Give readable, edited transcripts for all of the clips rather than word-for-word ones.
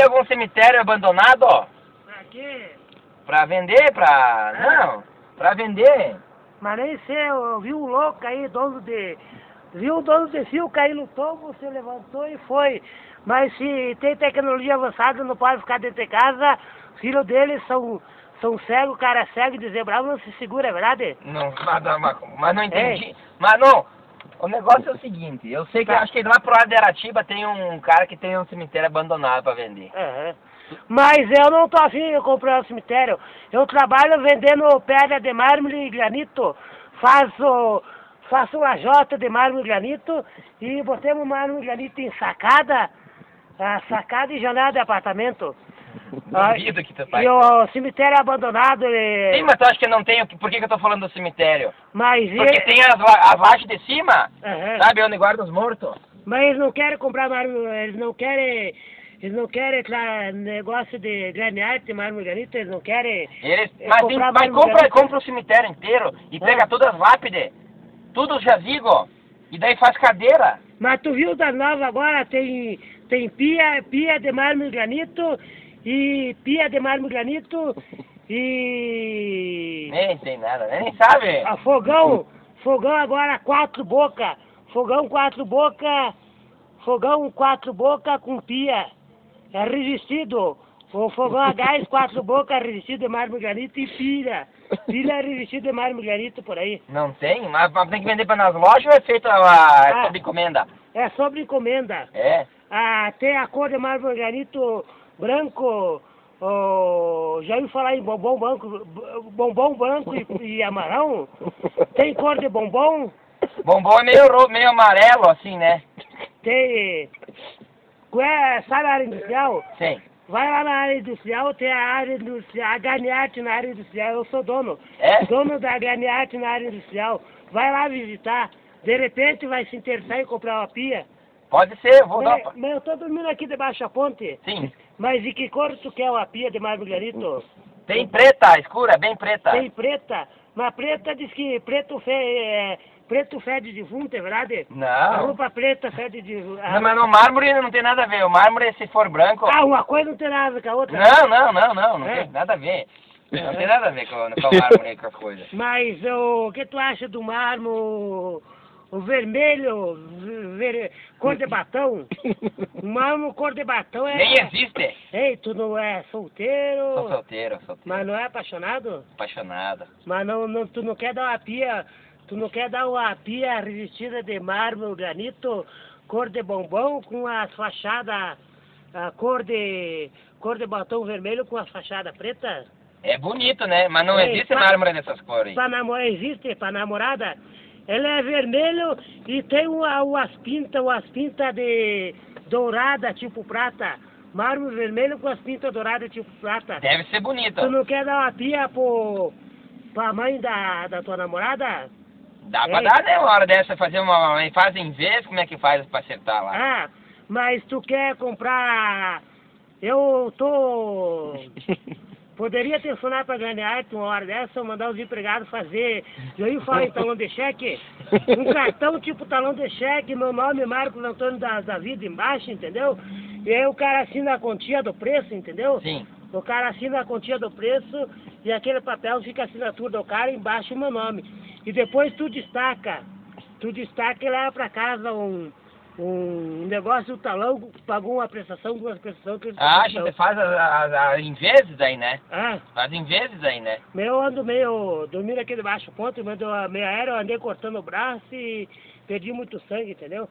tem algum cemitério abandonado, ó? Pra quê? Pra vender, pra... Não, pra vender. Mas nem sei, eu vi um louco aí, viu um dono de fio cair no topo, você levantou e foi. Mas se tem tecnologia avançada, não pode ficar dentro de casa, filho deles são cegos, o cara é cego e deszebrado, não se segura, é verdade? Não, mas não entendi. Mas não, o negócio é o seguinte, eu sei que acho que lá pro lado de Aratiba tem um cara que tem um cemitério abandonado pra vender. Mas eu não tô afim de comprar um cemitério. Eu trabalho vendendo pedra de mármore e granito. Faço lajota de mármore e granito e botamos mármore e granito em sacada e janela de apartamento. Duvido que tu faz. E o cemitério abandonado. Sim, mas tu acha que não tem? Por que eu tô falando do cemitério? Mas porque tem as lajes de cima, sabe, onde guarda os mortos. Mas eles não querem comprar mármore, eles não querem negócio de graniarte, mármore e granito, eles não querem. Mas compra o cemitério inteiro e pega todas as lápides, tudo os jazigos, e daí faz cadeira. Mas tu viu da nova agora, tem pia de mármore e granito, e Nem tem nada, nem sabe. Fogão agora 4 bocas, fogão 4 bocas com pia, é revestido. O fogão a gás 4 bocas revestido de mármore e granito e pilha revestido de mármore e granito por aí. Não tem? Mas tem que vender para nas lojas ou é feito sob encomenda? É sobre encomenda. É? Tem a cor de mármore e granito branco, já ouviu falar em bombom branco e amarão? Tem cor de bombom? Bombom é meio amarelo assim, né? Tem, sabe a área industrial? Sim. Vai lá na área industrial, tem a área industrial, a Graniarte na área industrial, eu sou dono. É? Dono da Graniarte na área industrial. Vai lá visitar, de repente vai se interessar em comprar uma pia. Pode ser, eu vou dar... Mas eu tô dormindo aqui debaixo da ponte. Sim. Mas de que cor tu quer uma pia de mármore e granito? Tem preta, escura, bem preta. Tem preta, mas preta diz que preto fede de defunto, é verdade? Não. A roupa preta fede de... Não, mas no mármore não tem nada a ver. O mármore, se for branco... uma coisa não tem nada a ver com a outra. Não tem nada a ver. Não tem nada a ver com o mármore e com a coisa. Mas o que tu acha do mármore, o vermelho, cor de batom? O mármore cor de batom é... Nem existe. Ei, tu não é solteiro? Sou solteiro. Mas não é apaixonado? Apaixonado. Mas tu não quer dar uma pia... Tu não quer dar uma pia revestida de mármore, granito, cor de bombom, com as fachadas, cor de batom vermelho com as fachadas pretas? É bonito, né? Mas não existe mármore dessas cores. Existe, para namorada. Ela é vermelho e tem umas pintas de dourada, tipo prata. Mármore vermelho com as pintas douradas, tipo prata. Deve ser bonito. Tu não quer dar uma pia pra mãe da tua namorada? Dá pra dar, né? Uma hora dessa, faz em vez, como é que faz pra acertar lá? Mas tu quer comprar... Poderia telefonar pra Graniarte uma hora dessa, mandar os empregados fazer... Eu ia falar em talão de cheque, um cartão tipo talão de cheque, meu nome Marcos Antônio da Vida embaixo, entendeu? E aí o cara assina a quantia do preço, entendeu? Sim. O cara assina a quantia do preço e aquele papel fica a assinatura do cara embaixo o meu nome. E depois tu destaca e leva pra casa um negócio, o talão, pagou uma prestação, duas prestações. Você faz em vezes aí, né? Faz em vezes aí, né? Eu ando dormindo aqui debaixo do ponto, meio aéreo, andei cortando o braço e perdi muito sangue, entendeu?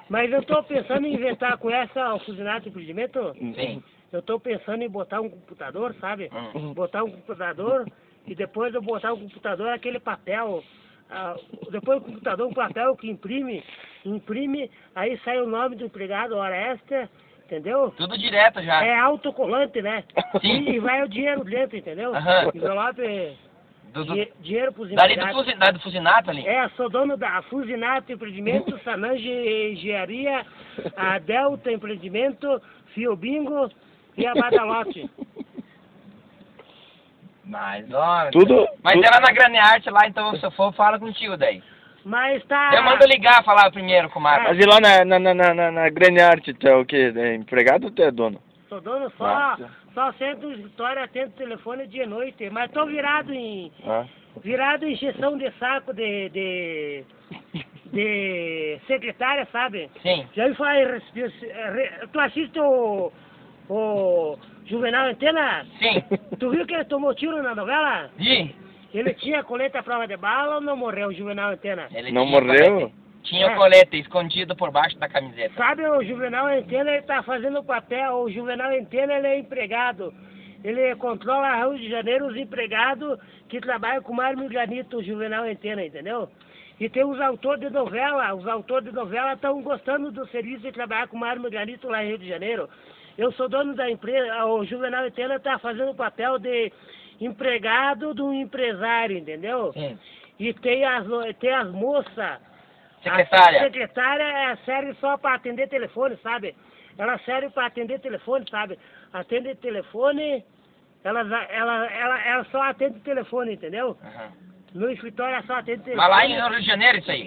Mas eu tô pensando em inventar com o fusinato de empreendimento. Sim. Eu tô pensando em botar um computador, sabe? Botar um computador e depois eu botar um computador, aquele papel, depois do computador, um papel que imprime, aí sai o nome do empregado, hora extra, entendeu? Tudo direto já. É autocolante, né? Sim. E vai o dinheiro dentro, entendeu? Envelope, dinheiro pros empregados. Dali do Fusinato ali? Sou dono da Fusinato Empreendimento, Sanange Engenharia, a Delta Empreendimento, Fio Bingo e a Badalote. Mas, ó... Mas é lá na Graniarte lá, então se eu for, fala contigo daí. Mas tá... Eu mando ligar, falar primeiro com o Marcos. Mas e lá na Graniarte, tu é o quê? É empregado ou tu é dono? Sou dono só centro do escritório, atendo telefone dia e noite. Mas tô virado em injeção de saco de secretária, sabe? Sim. Já me faz... Tu assiste o Juvenal Antena? Sim. Tu viu que ele tomou tiro na novela? Sim. Ele tinha colete à prova de bala ou não morreu o Juvenal Antena? Ele Não tinha morreu? Colete. Tinha o colete escondido por baixo da camiseta. Sabe, o Juvenal Antena, ele tá fazendo o papel, o Juvenal Antena, ele é empregado. Ele controla a Rio de Janeiro, os empregados que trabalham com mármore e granito, o Juvenal Antena, entendeu? E tem os autores de novela estão gostando do serviço de trabalhar com mármore e granito lá em Rio de Janeiro. Eu sou dono da empresa, o Juvenal Antena está fazendo o papel de empregado de um empresário, entendeu? Sim. E tem as moças. Secretária. A secretária serve só para atender telefone, sabe? Ela serve para atender telefone, sabe? Atende telefone, ela só atende telefone, entendeu? Uhum. No escritório ela só atende telefone. Mas lá em Rio de Janeiro isso aí.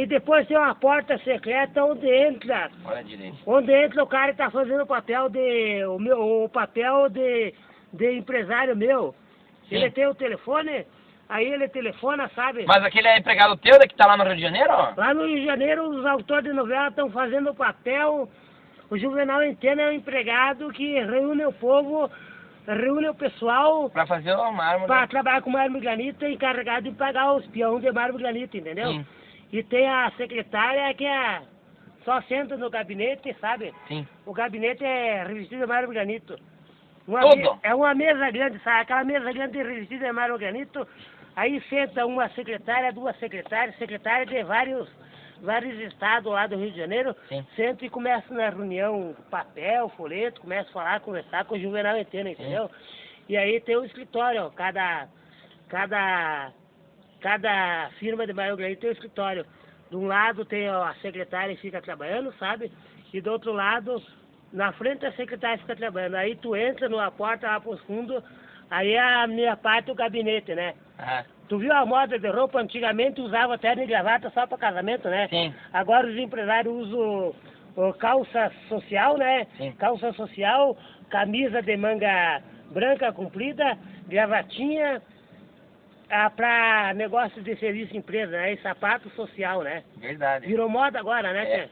E depois tem uma porta secreta onde entra. Olha direito. Onde entra o cara que tá fazendo o papel o papel de empresário meu. Sim. Ele tem o telefone, aí ele telefona, sabe? Mas aquele é empregado teu que tá lá no Rio de Janeiro? Lá no Rio de Janeiro, os autores de novela estão fazendo o papel. O Juvenal Antena é um empregado que reúne o povo, reúne o pessoal Pra fazer o mármore. para trabalhar com mármore e granito, encarregado de pagar os peões de mármore e granito, entendeu? Sim. E tem a secretária que só senta no gabinete, sabe? Sim. O gabinete é revestido de mármore e granito. Tudo? É uma mesa grande, sabe? Aquela mesa grande revestida de mármore e granito. Aí senta uma secretária, duas secretárias de vários estados lá do Rio de Janeiro. Sim. Senta e começa na reunião, papel, folheto, começa a falar, conversar com o Juvenal Antena, entendeu? E aí tem um escritório, ó, cada firma de mármore e granito tem um escritório. De um lado tem a secretária que fica trabalhando, sabe? E do outro lado, na frente da secretária fica trabalhando. Aí tu entra numa porta lá pro fundo, aí é a minha parte do gabinete, né? Uhum. Tu viu a moda de roupa? Antigamente usava terno e gravata só para casamento, né? Sim. Agora os empresários usam calça social, né? Sim. Calça social, camisa de manga branca comprida, gravatinha, para negócios de serviço empresa, né? E sapato social, né? Verdade. Virou moda agora, né, É. tia?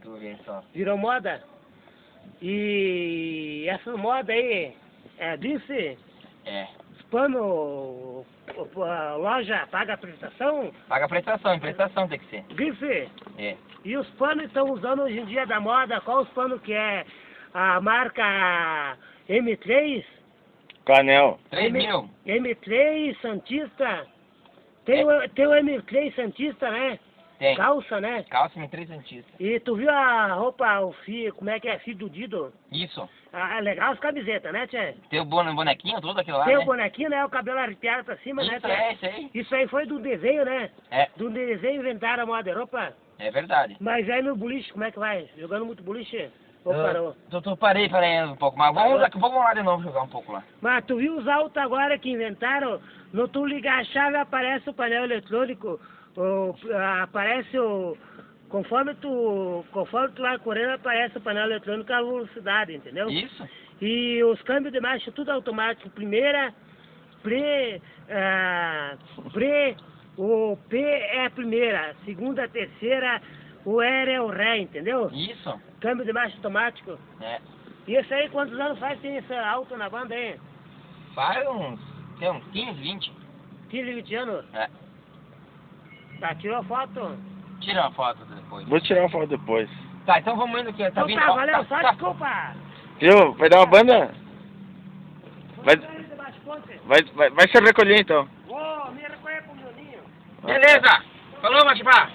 Tu vê só. Virou moda. E essa moda aí, disse, É. os pano, a loja paga a prestação, Paga prestação tem que ser. disse, É. e os panos estão usando hoje em dia da moda, qual os panos que é a marca M3? Canel. 3.000. M3 Santista, tem o M3 Santista, né? Tem. Calça, né? Calça M3 Santista. E tu viu a roupa, o fio, como é que é, fio do Dido? Isso. Legal as camisetas, né, tchê? Tem o bonequinho todo aquilo lá, Tem né? o bonequinho, né? O cabelo arrepiado pra cima, né, Isso tchê? isso aí. Isso aí foi do desenho, né? É. Do desenho inventaram a moda de roupa. É verdade. Mas aí no boliche, como é que vai? Jogando muito boliche? Ou parou? Parei um pouco, mas daqui a pouco vamos lá de novo jogar um pouco lá. Mas tu viu os autos agora que inventaram? No tu ligar a chave aparece o painel eletrônico, aparece o... Conforme tu vai correndo, aparece o painel eletrônico a velocidade, entendeu? Isso. E os câmbios de marcha tudo automático. Primeira, o P é a primeira, segunda, terceira, o R é o Ré, entendeu? Isso. Câmbio de marcha automático. É. E esse aí, quantos anos faz tem esse auto na banda aí? Faz uns 15, 20. 15, 20 anos? É. Tá, tirou a foto? Tira uma foto depois. Vou tirar uma foto depois. Tá, então vamos indo aqui. Tá Então vindo. tá, ó, valeu, só tá. desculpa! Viu? Vai dar uma banda? Vai se recolher então. Vou me recolher pro meu ninho. Beleza. Falou, Matipá.